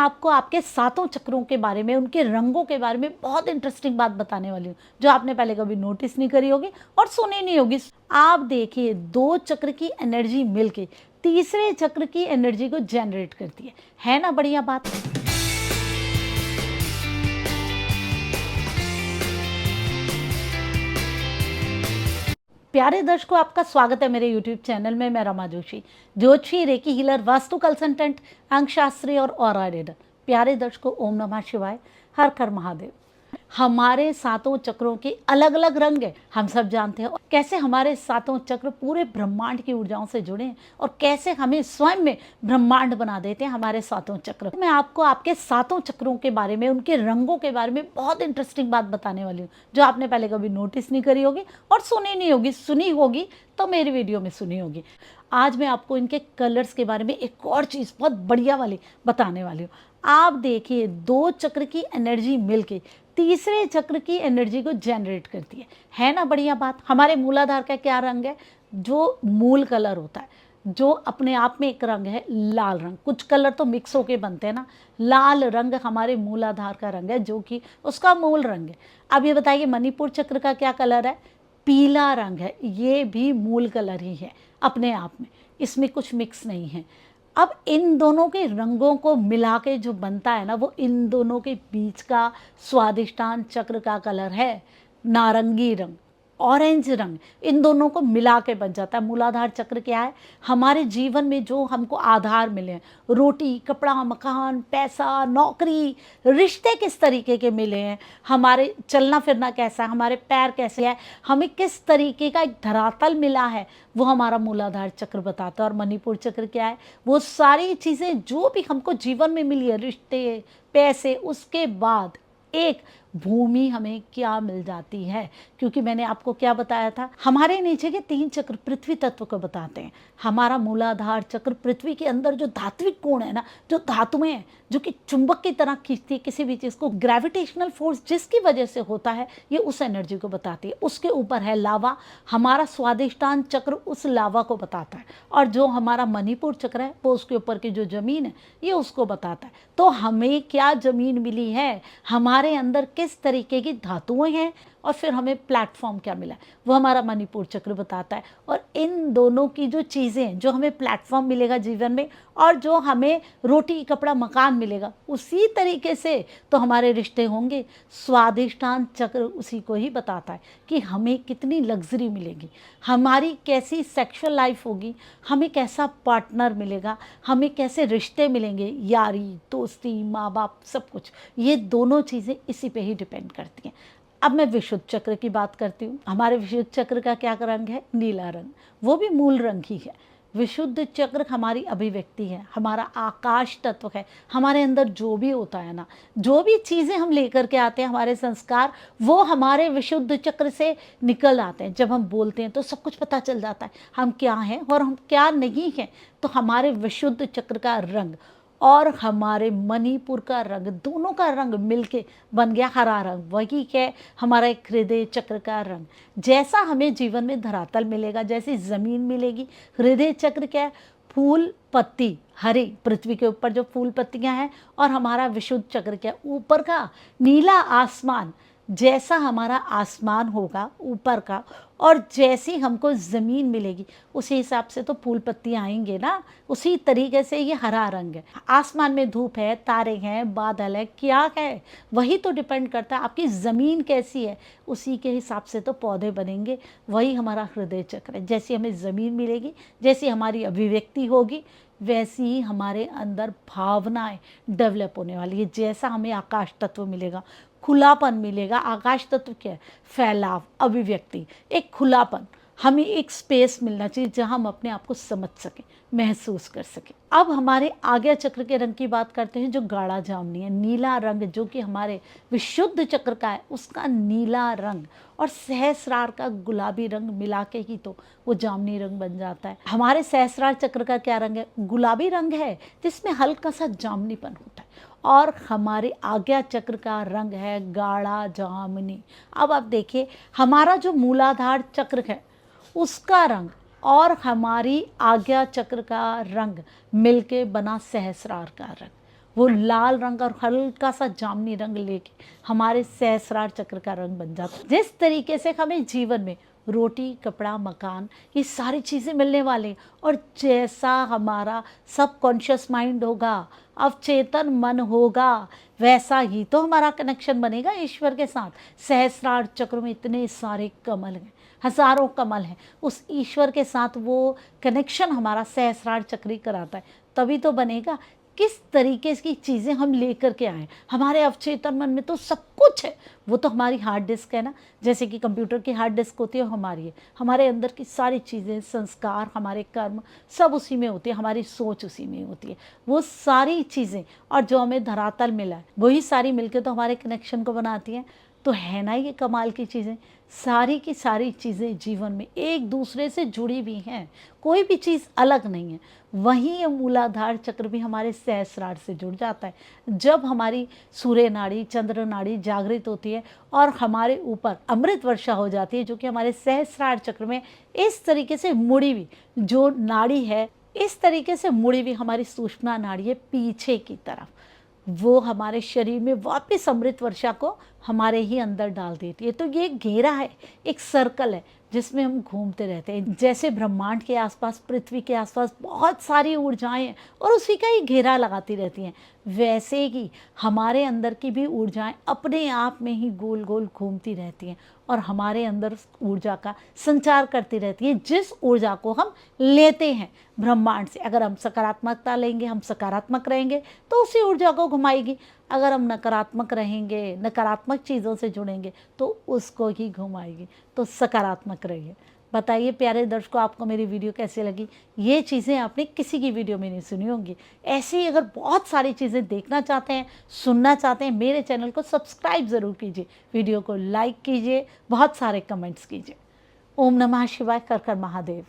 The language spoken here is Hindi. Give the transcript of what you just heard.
आपको आपके सातों चक्रों के बारे में, उनके रंगों के बारे में बहुत इंटरेस्टिंग बात बताने वाली हूँ जो आपने पहले कभी नोटिस नहीं करी होगी और सुनी नहीं होगी। आप देखिए, दो चक्र की एनर्जी मिलके तीसरे चक्र की एनर्जी को जनरेट करती है ना बढ़िया बात। प्यारे दर्शकों, आपका स्वागत है मेरे YouTube चैनल में। मैं रमा जोशी, ज्योतिषी, रेकी हीलर, वास्तु कंसल्टेंट, अंक शास्त्री और ऑरा रीडर। प्यारे दर्शकों, ओम नमः शिवाय, हर हर महादेव। हमारे सातों चक्रों के अलग अलग रंग है, हम सब जानते हैं। कैसे हमारे सातों चक्र पूरे ब्रह्मांड की ऊर्जाओं से जुड़े हैं और कैसे हमें स्वयं में ब्रह्मांड बना देते हैं हमारे सातों चक्र। मैं आपको आपके सातों चक्रों के बारे में, उनके रंगों के बारे में बहुत इंटरेस्टिंग बात बताने वाली हूँ जो आपने पहले कभी नोटिस नहीं करी होगी और सुनी नहीं होगी। सुनी होगी तो मेरी वीडियो में सुनी होगी। आज मैं आपको इनके कलर्स के बारे में एक और चीज़ बहुत बढ़िया वाली बताने वाली हूँ। आप देखिए, दो चक्र की एनर्जी मिलके तीसरे चक्र की एनर्जी को जनरेट करती है ना बढ़िया बात। हमारे मूलाधार का क्या रंग है? जो मूल कलर होता है, जो अपने आप में एक रंग है लाल रंग। कुछ कलर तो मिक्स होके बनते हैं ना। लाल रंग हमारे मूलाधार का रंग है, जो कि उसका मूल रंग है। अब ये बताइए, मणिपुर चक्र का क्या कलर है? पीला रंग है। ये भी मूल कलर ही है अपने आप में, इसमें कुछ मिक्स नहीं है। अब इन दोनों के रंगों को मिला के जो बनता है ना, वो इन दोनों के बीच का स्वादिष्टान चक्र का कलर है नारंगी रंग, ऑरेंज रंग। इन दोनों को मिला के बन जाता है मूलाधार चक्र। क्या है? हमारे जीवन में जो हमको आधार मिले हैं, रोटी, कपड़ा, मकान, पैसा, नौकरी, रिश्ते किस तरीके के मिले हैं, हमारे चलना फिरना कैसा है, हमारे पैर कैसे हैं, हमें किस तरीके का एक धरातल मिला है, वो हमारा मूलाधार चक्र बताता है। और मणिपुर चक्र क्या है? वो सारी चीज़ें जो भी हमको जीवन में मिली है, रिश्ते, पैसे, उसके बाद एक भूमि हमें क्या मिल जाती है। क्योंकि मैंने आपको क्या बताया था, हमारे नीचे के तीन चक्र पृथ्वी तत्व को बताते हैं। हमारा मूलाधार चक्र पृथ्वी के अंदर जो धात्विक कोण है ना, जो धातुएं हैं, जो कि चुंबक की तरह खींचती है किसी भी चीज़ को, ग्रेविटेशनल फोर्स जिसकी वजह से होता है, ये उस एनर्जी को बताती है। उसके ऊपर है लावा। हमारा स्वादिष्टान चक्र उस लावा को बताता है। और जो हमारा मणिपुर चक्र है, वो उसके ऊपर की जो जमीन है, ये उसको बताता है। तो हमें क्या जमीन मिली है, हमारे अंदर किस तरीके की धातुएं हैं, और फिर हमें प्लेटफॉर्म क्या मिला है, वो हमारा मणिपुर चक्र बताता है। और इन दोनों की जो चीज़ें, जो हमें प्लेटफॉर्म मिलेगा जीवन में, और जो हमें रोटी, कपड़ा, मकान मिलेगा, उसी तरीके से तो हमारे रिश्ते होंगे। स्वादिष्टान चक्र उसी को ही बताता है कि हमें कितनी लग्जरी मिलेगी, हमारी कैसी सेक्सुअल लाइफ होगी, हमें कैसा पार्टनर मिलेगा, हमें कैसे रिश्ते मिलेंगे, यारी, दोस्ती, माँ बाप, सब कुछ। ये दोनों चीज़ें इसी पे ही डिपेंड करती हैं। अब मैं विशुद्ध चक्र की बात करती हूँ। हमारे विशुद्ध चक्र का क्या रंग है? नीला रंग। वो भी मूल रंग ही है। विशुद्ध चक्र हमारी अभिव्यक्ति है, हमारा आकाश तत्व है। हमारे अंदर जो भी होता है ना, जो भी चीज़ें हम लेकर के आते हैं, हमारे संस्कार, वो हमारे विशुद्ध चक्र से निकल आते हैं। जब हम बोलते हैं तो सब कुछ पता चल जाता है, हम क्या हैं और हम क्या नहीं हैं। तो हमारे विशुद्ध चक्र का रंग और हमारे मणिपुर का रंग, दोनों का रंग मिलके बन गया हरा रंग। वही है हमारा एक हृदय चक्र का रंग। जैसा हमें जीवन में धरातल मिलेगा, जैसी ज़मीन मिलेगी, हृदय चक्र क्या है? फूल पत्ती, हरी पृथ्वी के ऊपर जो फूल पत्तियां हैं। और हमारा विशुद्ध चक्र क्या है? ऊपर का नीला आसमान। जैसा हमारा आसमान होगा ऊपर का, और जैसी हमको ज़मीन मिलेगी, उसी हिसाब से तो फूल पत्तियाँ आएंगे ना। उसी तरीके से ये हरा रंग है। आसमान में धूप है, तारे हैं, बादल है, क्या है, वही तो डिपेंड करता है। आपकी ज़मीन कैसी है, उसी के हिसाब से तो पौधे बनेंगे। वही हमारा हृदय चक्र है। जैसी हमें ज़मीन मिलेगी, जैसी हमारी अभिव्यक्ति होगी, वैसी ही हमारे अंदर भावनाएं डेवलप होने वाली है। जैसा हमें आकाश तत्व मिलेगा, खुलापन मिलेगा। आकाश तत्व क्या है? फैलाव, अभिव्यक्ति, एक खुलापन। हमें एक स्पेस मिलना चाहिए जहां हम अपने आप को समझ सकें, महसूस कर सकें। अब हमारे आज्ञा चक्र के रंग की बात करते हैं, जो गाढ़ा जामुनी है, नीला रंग, जो कि हमारे विशुद्ध चक्र का है, उसका नीला रंग और सहस्रार का गुलाबी रंग मिला के ही तो वो जामुनी रंग बन जाता है। हमारे सहस्रार चक्र का क्या रंग है? गुलाबी रंग है, जिसमें हल्का सा जामुनीपन होता है। और हमारे आज्ञा चक्र का रंग है गाढ़ा जामुनी। अब आप देखिए, हमारा जो मूलाधार चक्र है, उसका रंग और हमारी आज्ञा चक्र का रंग मिलके बना सहस्रार का रंग। वो लाल रंग और हल्का सा जामुनी रंग लेके हमारे सहस्रार चक्र का रंग बन जाता है। जिस तरीके से हमें जीवन में रोटी, कपड़ा, मकान, ये सारी चीज़ें मिलने वाले हैं, और जैसा हमारा सबकॉन्शियस माइंड होगा, अवचेतन मन होगा, वैसा ही तो हमारा कनेक्शन बनेगा ईश्वर के साथ। सहस्रार चक्र में इतने सारे कमल हैं, हजारों कमल हैं, उस ईश्वर के साथ वो कनेक्शन हमारा सहस्रार चक्र ही कराता है, तभी तो बनेगा। किस तरीके की चीज़ें हम लेकर के आए, हमारे अवचेतन मन में तो सब कुछ है, वो तो हमारी हार्ड डिस्क है ना, जैसे कि कंप्यूटर की हार्ड डिस्क होती है, हमारी है। हमारे अंदर की सारी चीज़ें, संस्कार, हमारे कर्म सब उसी में होती है, हमारी सोच उसी में होती है, वो सारी चीज़ें, और जो हमें धरातल मिला है वही सारी मिलके तो हमारे कनेक्शन को बनाती हैं। तो है ना ये कमाल की चीज़ें, सारी की सारी चीज़ें जीवन में एक दूसरे से जुड़ी हुई हैं, कोई भी चीज़ अलग नहीं है। वहीं ये मूलाधार चक्र भी हमारे सहस्रार से जुड़ जाता है। जब हमारी सूर्य नाड़ी, चंद्र नाड़ी जागृत होती है और हमारे ऊपर अमृत वर्षा हो जाती है, जो कि हमारे सहस्रार चक्र में इस तरीके से मुड़ी हुई जो नाड़ी है, इस तरीके से मुड़ी हुई हमारी सुषुम्ना नाड़ी है पीछे की तरफ, वो हमारे शरीर में वापस अमृत वर्षा को हमारे ही अंदर डाल देती है। तो ये एक घेरा है, एक सर्कल है जिसमें हम घूमते रहते हैं। जैसे ब्रह्मांड के आसपास, पृथ्वी के आसपास बहुत सारी ऊर्जाएं हैं और उसी का ही घेरा लगाती रहती हैं, वैसे ही हमारे अंदर की भी ऊर्जाएं अपने आप में ही गोल गोल घूमती रहती हैं और हमारे अंदर ऊर्जा का संचार करती रहती है, जिस ऊर्जा को हम लेते हैं ब्रह्मांड से। अगर हम सकारात्मकता लेंगे, हम सकारात्मक रहेंगे तो उसी ऊर्जा को घुमाएगी। अगर हम नकारात्मक रहेंगे, नकारात्मक चीज़ों से जुड़ेंगे तो उसको ही घुमाएगी। तो सकारात्मक रहिए। बताइए प्यारे दर्शकों, आपको मेरी वीडियो कैसी लगी? ये चीज़ें आपने किसी की वीडियो में नहीं सुनी होंगी। ऐसे ही अगर बहुत सारी चीज़ें देखना चाहते हैं, सुनना चाहते हैं, मेरे चैनल को सब्सक्राइब ज़रूर कीजिए, वीडियो को लाइक कीजिए, बहुत सारे कमेंट्स कीजिए। ओम नमः शिवाय। कर कर महादेव।